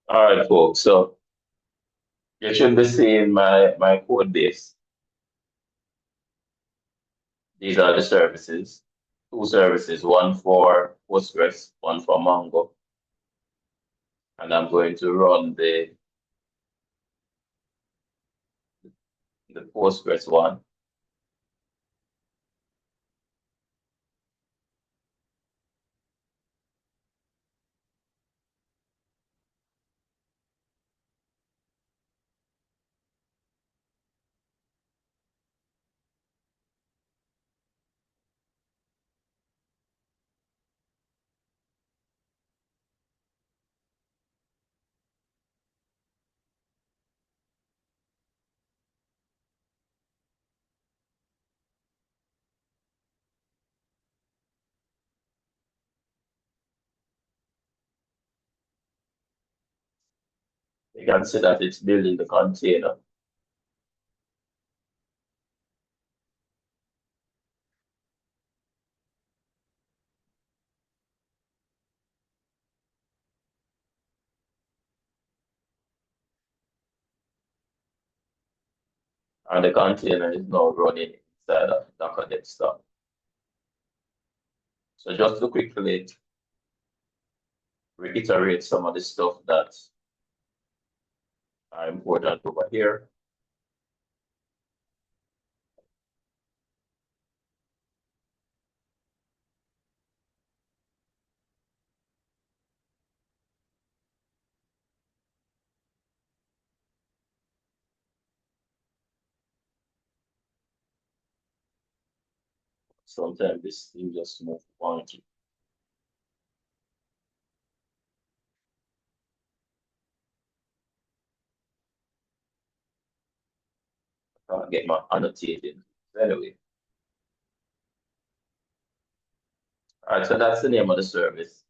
All right, folks. So you should be seeing my code base. These are the services. Two services, one for Postgres, one for Mongo. And I'm going to run the Postgres one. You can see that it's building the container. And the container is now running inside of Docker desktop. So just to quickly reiterate some of the stuff that are important over here. Sometimes this thing just move funky. I can't get my annotated. Anyway, all right, so that's the name of the service.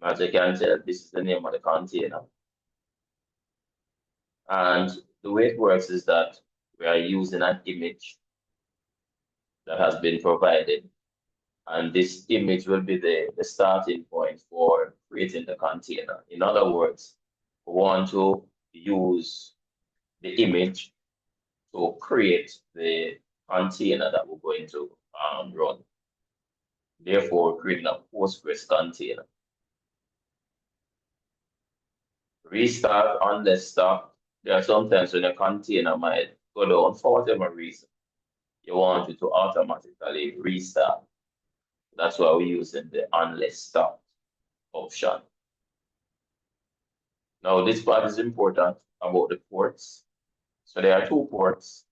As you can tell, this is the name of the container. And the way it works is that we are using an image that has been provided. And this image will be the starting point for creating the container. In other words, we want to use the image to create the container that we're going to run. Therefore, we're creating a Postgres container. Restart unless stop. There are sometimes when a container might go down for whatever reason. You want it to automatically restart. That's why we're using the unless stop option. Now, this part is important about the ports. So there are two ports.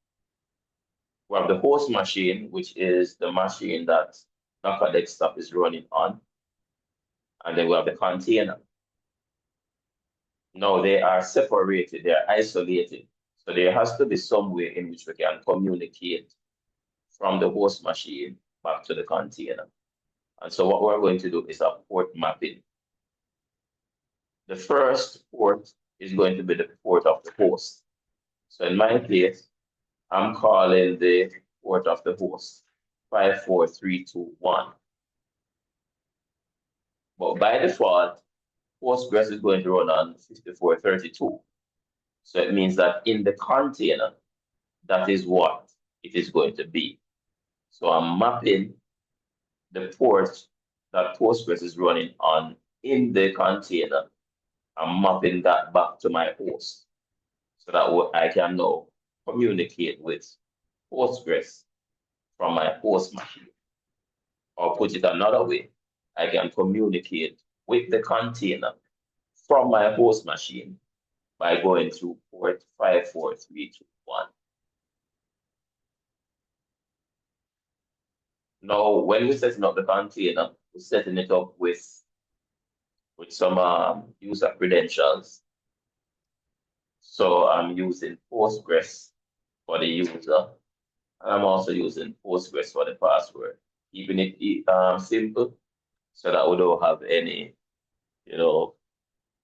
We have the host machine, which is the machine that Docker Desktop is running on. And then we have the container. Now, they are separated, they are isolated. So there has to be some way in which we can communicate from the host machine back to the container. And so what we're going to do is a port mapping. The first port is going to be the port of the host. So in my case, I'm calling the port of the host 54321. But by default, Postgres is going to run on 5432. So it means that in the container, that is what it is going to be. So I'm mapping the port that Postgres is running on in the container. I'm mapping that back to my host so that I can now communicate with Postgres from my host machine. Or put it another way, I can communicate with the container from my host machine by going through port 54321. Now, when we're setting up the container, we're setting it up with some user credentials. So I'm using Postgres for the user, and I'm also using Postgres for the password, keeping it simple so that we don't have any,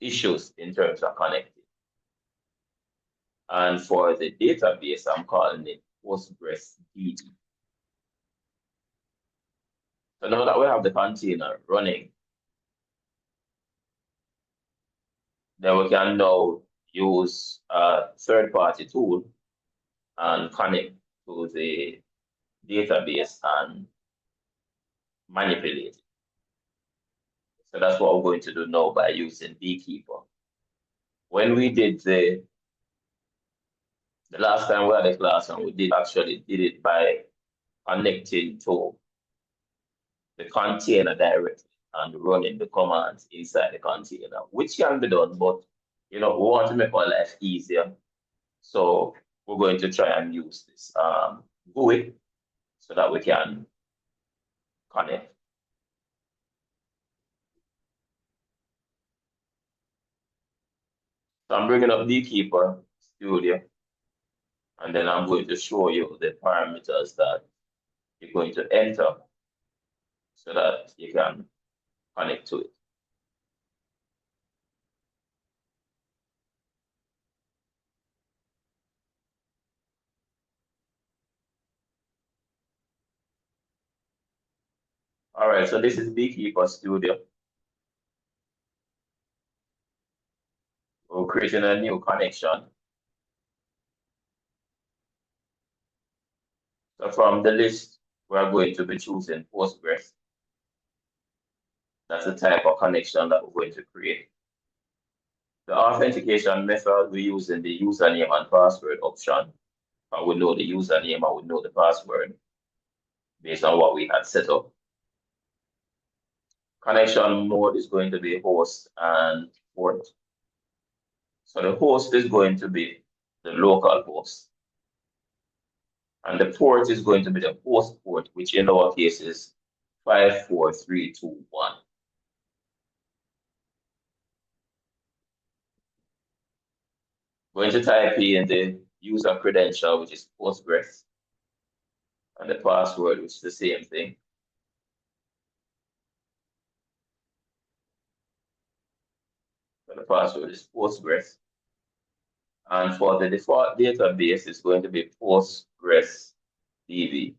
issues in terms of connecting. And for the database, I'm calling it Postgres DB. So now that we have the container running, Then we can now use a third-party tool and connect to the database and manipulate it. So that's what we're going to do now by using Beekeeper. When we did the last time we had a class, and we did it by connecting to the container directly and running the commands inside the container, which can be done, but we want to make our life easier. So we're going to try and use this GUI so that we can connect. So I'm bringing up Beekeeper Studio, and then I'm going to show you the parameters that you're going to enter so that you can connect to it. All right, so this is Beekeeper Studio. We're creating a new connection. So from the list, we're going to be choosing Postgres. That's the type of connection that we're going to create. The authentication method, we're using the username and password option. And we know the username and we know the password based on what we had set up. Connection mode is going to be host and port. So the host is going to be the local host. And the port is going to be the host port, which in our case is 54321. Going to type in the user credential, which is Postgres, and the password, which is the same thing. So the password is Postgres. And for the default database, it's going to be Postgres DB.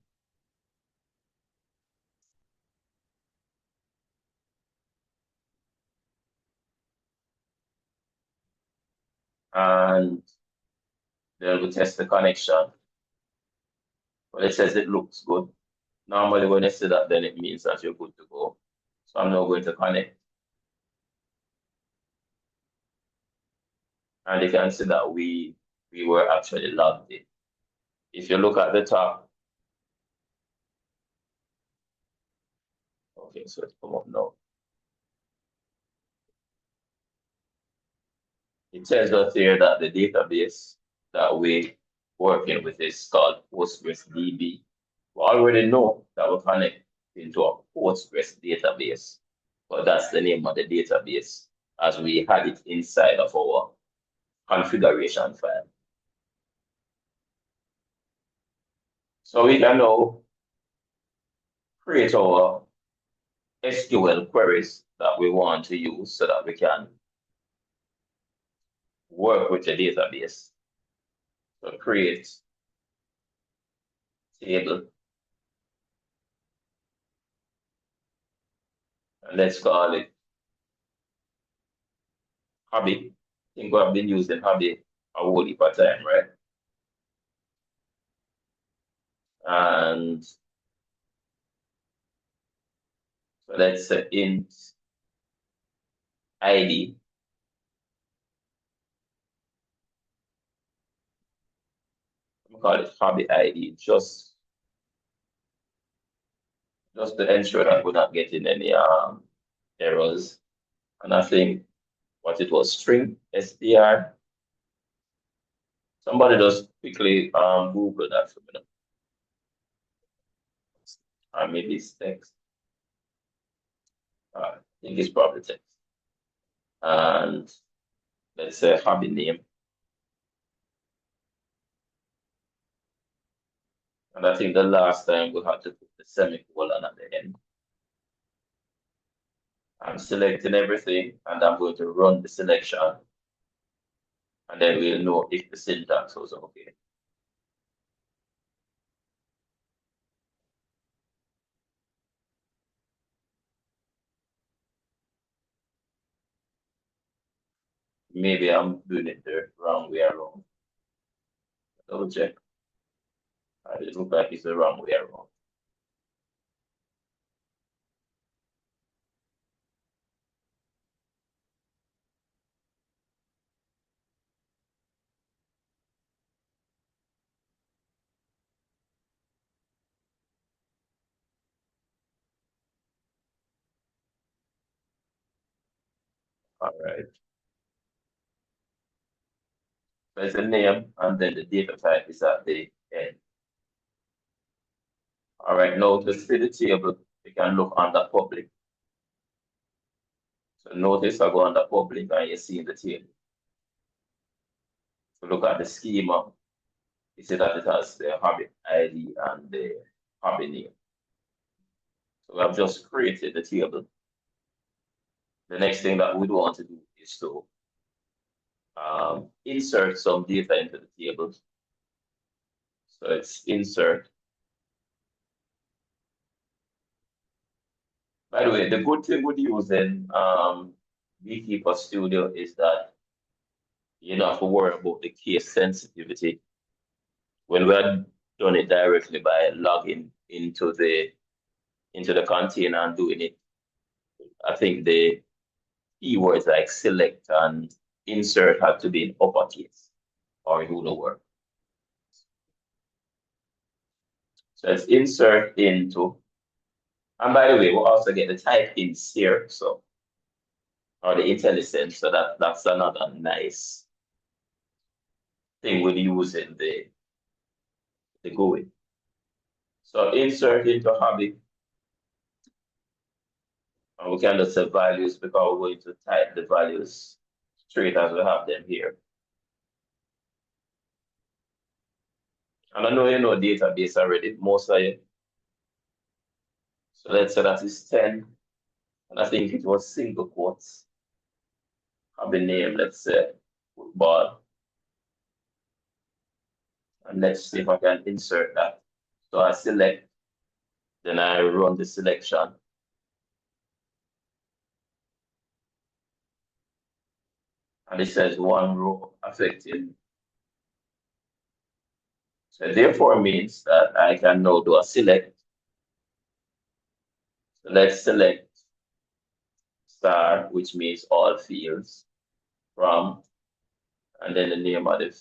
And then we test the connection. Well, it says it looks good. Normally, when I say that, then it means that you're good to go. So I'm now going to connect. And you can see that we were actually logged in. If you look at the top, okay, so it's come up now. It tells us here that the database that we're working with is called Postgres DB. We already know that we're connected into a Postgres database, but that's the name of the database as we had it inside of our configuration file. So we can now create our SQL queries that we want to use so that we can work with the database. So create table. And let's call it hobby. I think I've been using hobby a whole heap of time, right? And so let's say int ID. I'm call it hobby ID just to ensure that we're not getting any errors. And I think what it was string str. Somebody just quickly Google that for me. Or maybe it's text. I think it's probably text. And let's say hobby name. And I think the last time we had to put the semicolon at the end. I'm selecting everything and I'm going to run the selection. And then we'll know if the syntax was okay. maybe I'm doing it the wrong way around. Double check. It looks like it's the wrong way around. All right. So it's a name, and then the data type is at the end. All right, now to see the table, you can look under public. So notice I go under public and you see the table. So look at the schema, you see that it has the hobby ID and the hobby name. So I've just created the table. The next thing that we'd want to do is to insert some data into the table. So it's insert. By the way, the good thing with using Beekeeper Studio is that you don't have to worry about the case sensitivity when we're done it directly by logging into the container and doing it. I think the keywords like select and insert have to be in uppercase or it wouldn't work. So it's insert into, and by the way, we'll also get the type ins here, so or the IntelliSense, so that's another nice thing with using the GUI. So insert into hobby. And we can just say values because we're going to type the values straight as we have them here. And I know you know database already, most of you. So let's say that is 10. And I think it was single quotes. Hobby name, let's say football. And let's see if I can insert that. So I select, then I run the selection. And it says one row affected. So therefore means that I can now do a select. So let's select star, which means all fields from, and then the name of the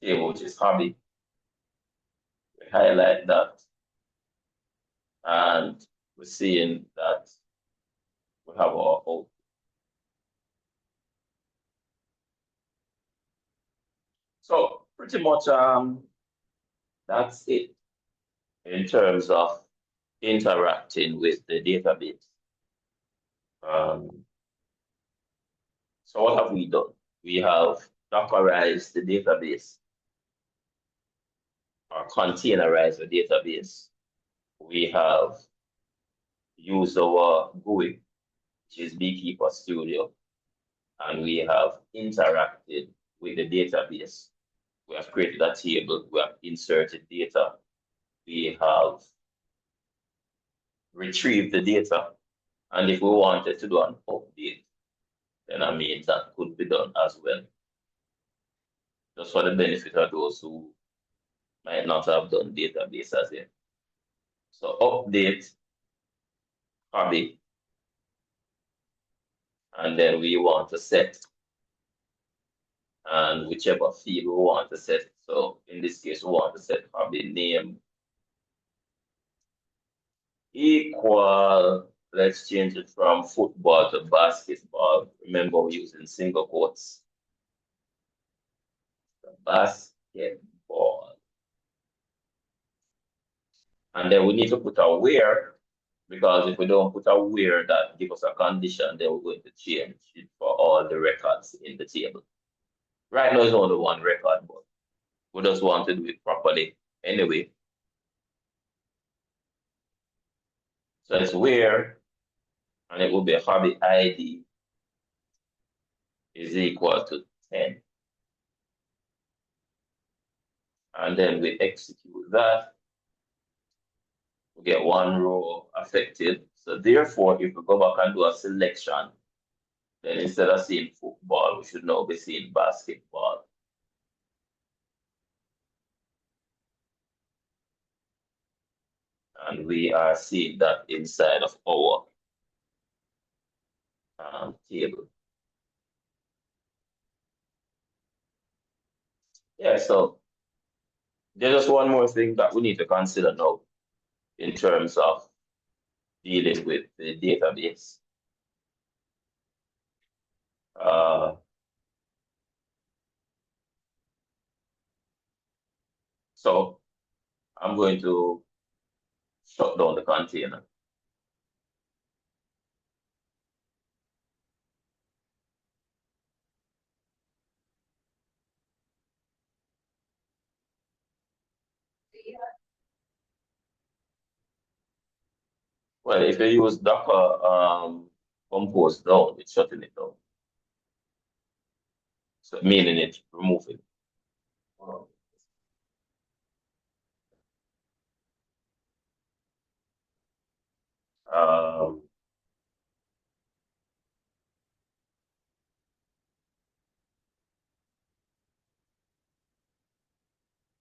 table, which is hobby. We highlight that, and we're seeing that we have our output. So pretty much that's it in terms of interacting with the database. So what have we done? We have Dockerized the database or containerized the database. We have used our GUI, which is Beekeeper Studio, and we have interacted with the database. We have created a table, we have inserted data, we have retrieved the data, and if we wanted to do an update, then I mean that could be done as well. Just for the benefit of those who might not have done database as yet. So update, hobby, and then we want to set, and whichever field we want to set. So in this case, we want to set hobby name equal, let's change it from football to basketball. Remember, we're using single quotes. Basketball. And then we need to put a where, because if we don't put a where that gives us a condition, then we're going to change it for all the records in the table. Right now, it's only one record, but we just want to do it properly anyway. So it's where, and it will be hobby ID is equal to 10. And then we execute that. We get 1 row affected. So therefore, if we go back and do a selection, Then instead of seeing football, we should now be seeing basketball. And we are seeing that inside of our table. Yeah, so there's just one more thing that we need to consider now in terms of dealing with the database. So I'm going to shut down the container. Well, if you use Docker compose down, it's shutting it down. So meaning it's removing. Um,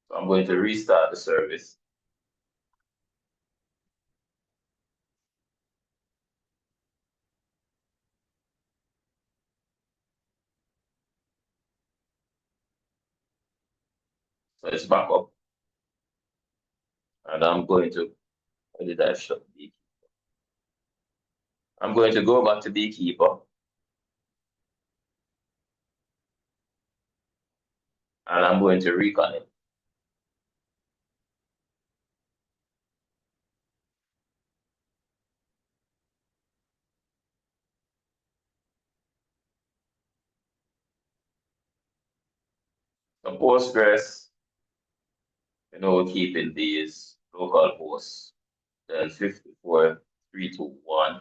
so I'm going to restart the service. So it's back up. And I'm going to, where did I shut Beekeeper? I'm going to go back to Beekeeper. And I'm going to reconnect. So Postgres, keeping these local hosts, then 54,321.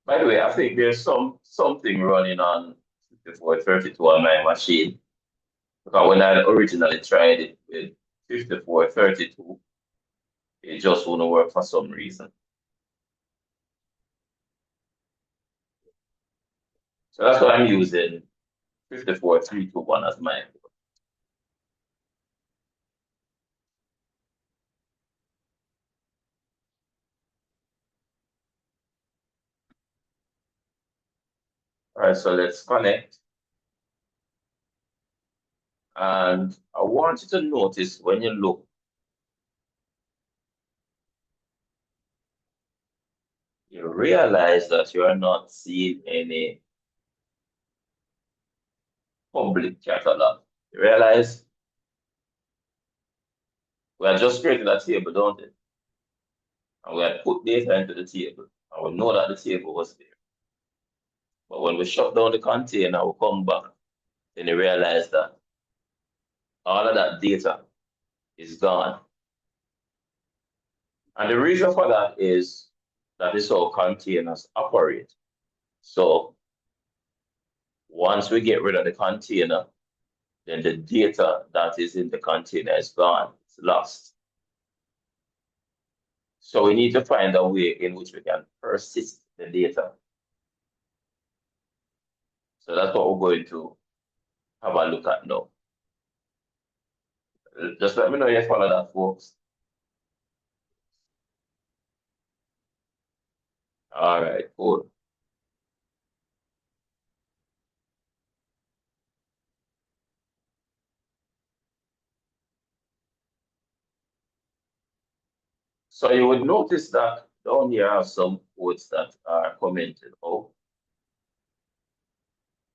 By the way, I think there's something running on 5432 on my machine. Because when I originally tried it with 5432, it just wouldn't work for some reason. So that's why I'm using 54,321 as mine. All right, so let's connect. And I want you to notice when you look, you realize that you are not seeing any public catalog. You realize we are just creating a table, don't it? And we had put data into the table. And we know that the table was there. But when we shut down the container, we come back, then you realize that all of that data is gone. And the reason for that is how containers operate. So once we get rid of the container, then the data that is in the container is gone, it's lost. So we need to find a way in which we can persist the data. So that's what we're going to have a look at now. Just let me know if you follow that, folks. All right, cool. So you would notice that down here are some codes that are commented out.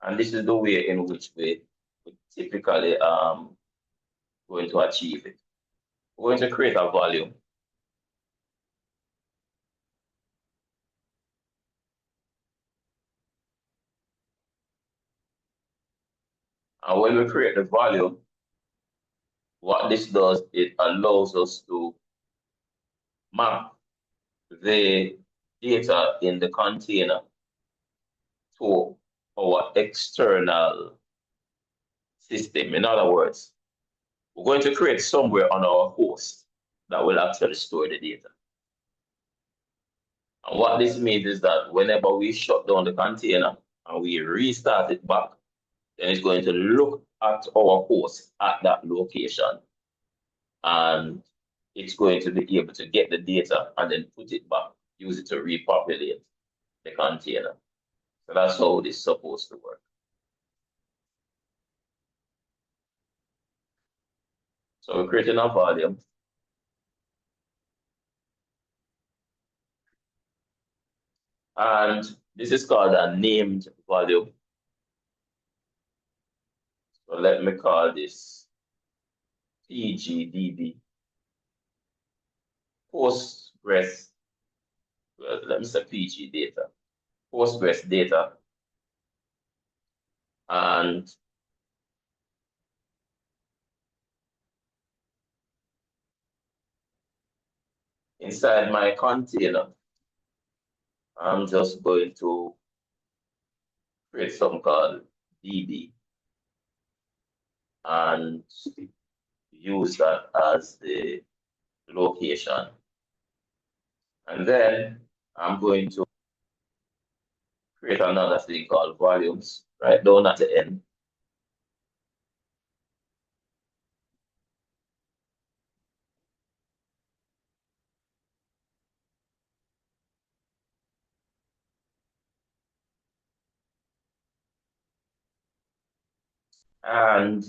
And this is the way in which we typically going to achieve it. We're going to create a volume. And when we create the volume, what this does, it allows us to map the data in the container to our external system. In other words, we're going to create somewhere on our host that will actually store the data. And what this means is that whenever we shut down the container, and we restart it back, then it's going to look at our host at that location, and it's going to be able to get the data and then put it back, use it to repopulate the container. So that's how this is supposed to work. So we're creating a volume, and this is called a named volume. So let me call this PGDB, Postgres, well, let me say PG data, Postgres data. And inside my container, I'm just going to create something called DB and use that as the location. And then I'm going to create another thing called volumes right down at the end. And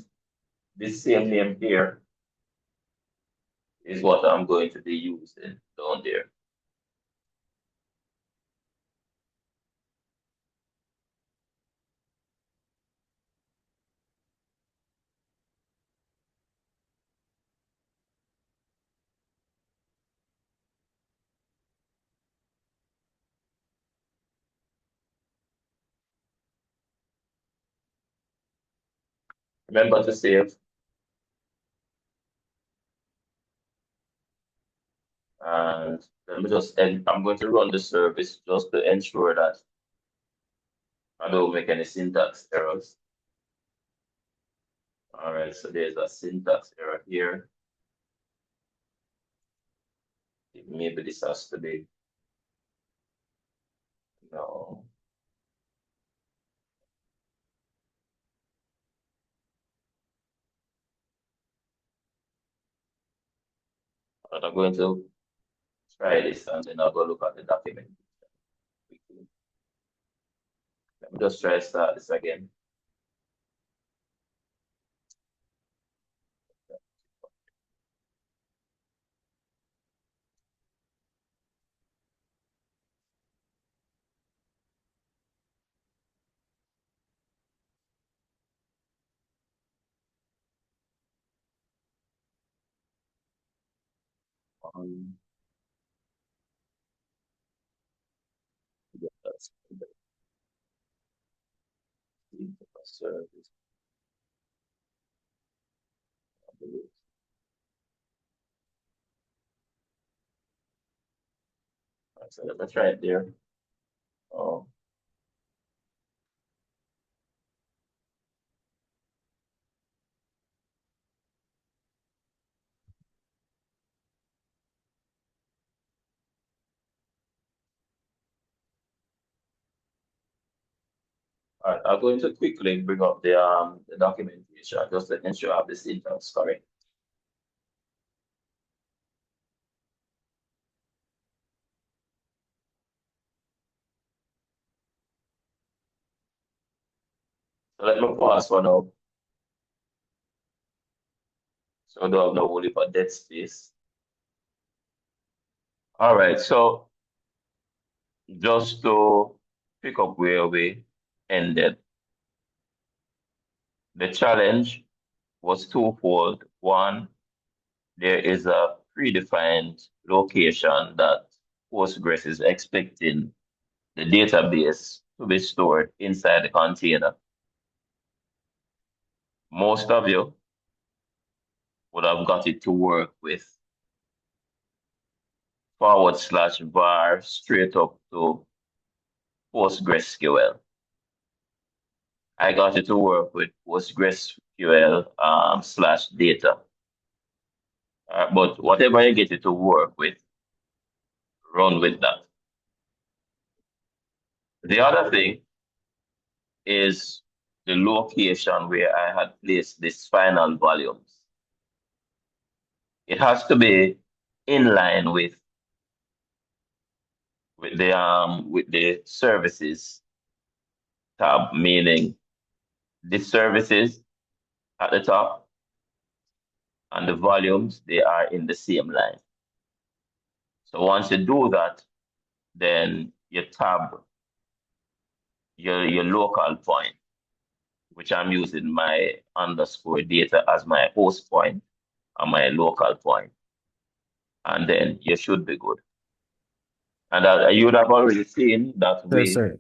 this same name here is what I'm going to be using down there. Remember to save. And let me just end. I'm going to run the service just to ensure that I don't make any syntax errors. All right, so there's a syntax error here. Maybe this has to be, no. But I'm going to try this and then I'll go look at the document quickly. Let me just try to start this again. Um, yeah, that's the service. So let me try it there. Oh, all right, I'm going to quickly bring up the documentation just to ensure I have the syntax correct. So let me pause for now. So I don't have no only for dead space. All right, so just to pick up where we ended, the challenge was twofold. One, there is a predefined location that Postgres is expecting the database to be stored inside the container. Most of you would have got it to work with /var straight up to PostgreSQL. I got it to work with PostgreSQL /data. But whatever you get it to work with, run with that. The other thing is the location where I had placed this final volumes. It has to be in line with the services tab, meaning the services at the top and the volumes, they are in the same line. So once you do that, then you tab your local point, which I'm using my underscore data as my host point and my local point, and then you should be good. And you would have already seen that Sir, we, sir,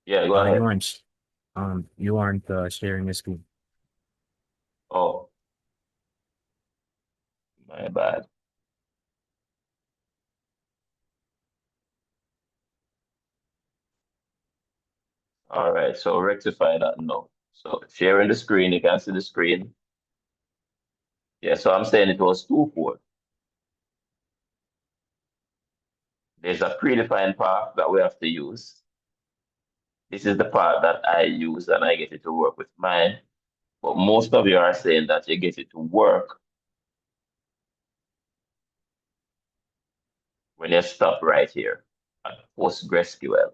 yeah, go you ahead. aren't you aren't sharing the screen. Oh, my bad. All right, so rectify that now. So sharing the screen, you can see the screen. Yeah, so I'm saying it was 2-4. There's a predefined path that we have to use. This is the part that I use and I get it to work with mine. But most of you are saying that you get it to work when you stop right here at PostgreSQL.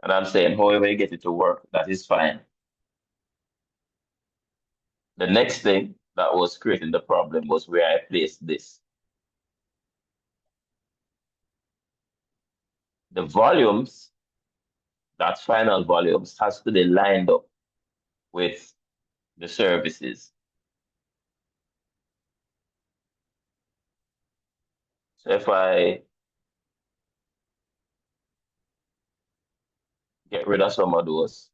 And I'm saying, however you get it to work, that is fine. The next thing that was creating the problem was where I placed this. The volumes, that final volumes, has to be lined up with the services. So if I get rid of some of those,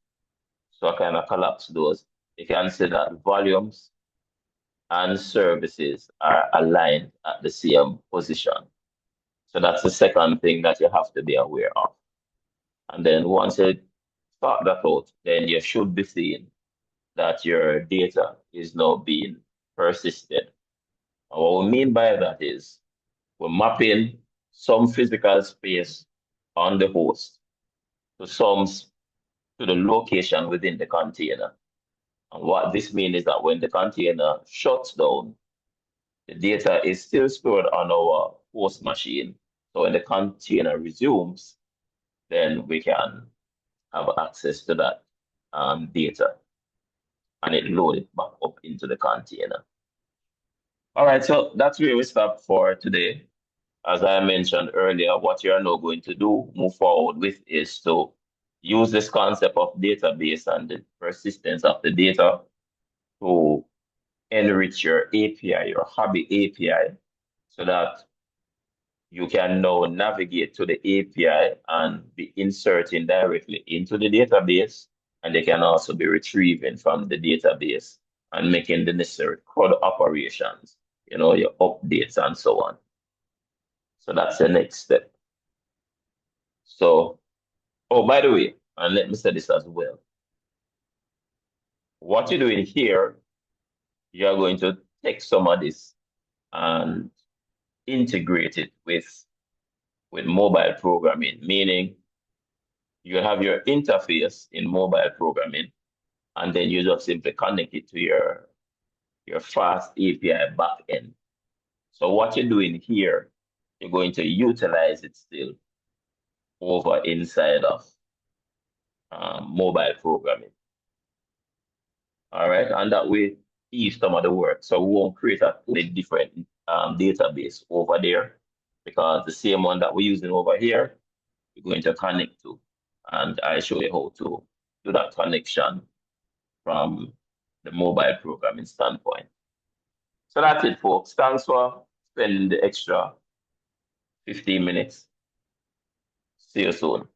so I kind of collapse those, you can see that volumes and services are aligned at the same position. So that's the second thing that you have to be aware of. And then once you sort that out, then you should be seeing that your data is now being persisted. And what we mean by that is we're mapping some physical space on the host to to the location within the container. And what this means is that when the container shuts down, the data is still stored on our host machine. So when the container resumes, then we can have access to that data and it load it back up into the container. All right, so that's where we stop for today. As I mentioned earlier, what you're now going to do, move forward with, is to use this concept of database and the persistence of the data to enrich your API, your hobby API, so that you can now navigate to the API and be inserting directly into the database. And they can also be retrieving from the database and making the necessary CRUD operations, your updates and so on. So that's the next step. So, oh, by the way, and let me say this as well. What you're doing here, you're going to take some of this and integrate it with mobile programming, meaning you have your interface in mobile programming, and then you just simply connect it to your fast API backend. So what you're doing here, you're going to utilize it still over inside of mobile programming. All right, and that way ease some of the work. So we won't create a totally different database over there because the same one that we're using over here, we're going to connect to. And I show you how to do that connection from the mobile programming standpoint. So that's it, folks. Thanks for spending the extra 15 minutes. See you soon.